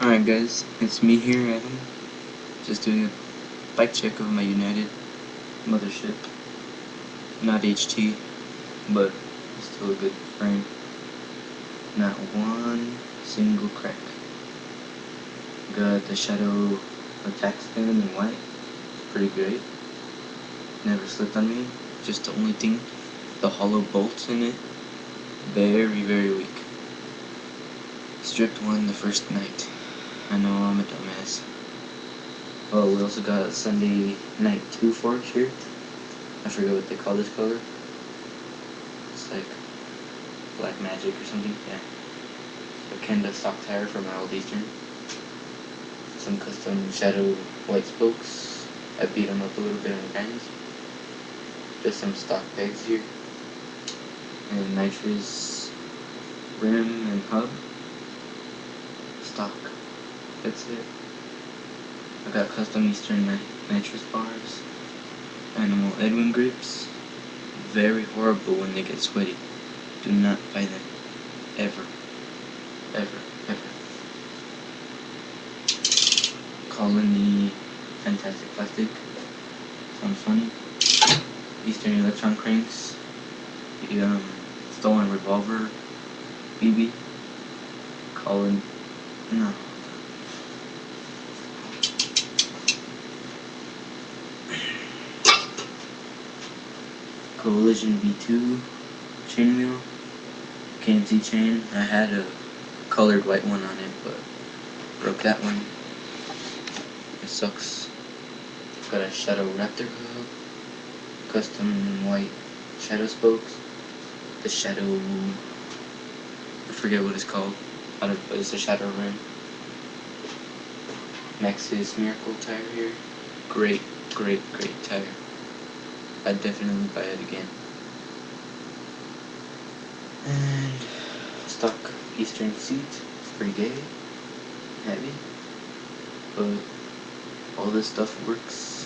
Alright guys, it's me here, Adam, just doing a bike check of my United mothership. Not HT, but still a good frame. Not one single crack. Got the shadow attack stand in white. It's pretty great. Never slipped on me. Just the only thing, the hollow bolts in it, very weak. Stripped one the first night. I know I'm a dumbass. Oh, we also got Sunday Night 2 forks here. I forget what they call this color. It's like black magic or something. Yeah. A Kenda stock tire from my old Eastern. Some custom shadow white spokes. I beat them up a little bit on grinds. Just some stock pegs here. And nitrous rim and hub. Stock. That's it. I got custom Eastern nitrous bars. Animal Edwin grips. Very horrible when they get sweaty. Do not buy them. Ever. Colony Fantastic Plastic. Sounds funny. Eastern Electron cranks. The stolen revolver BB. No. Coalition V2 chainwheel. KMC chain. I had a colored white one on it, but broke that one. It sucks. Got a Shadow Raptor hub. Custom white shadow spokes. The shadow, I forget what it's called. But it's a shadow rim. Maxxis Miracle tire here. Great tire. I'd definitely buy it again. And stock Eastern seat. It's pretty gay. Heavy. But all this stuff works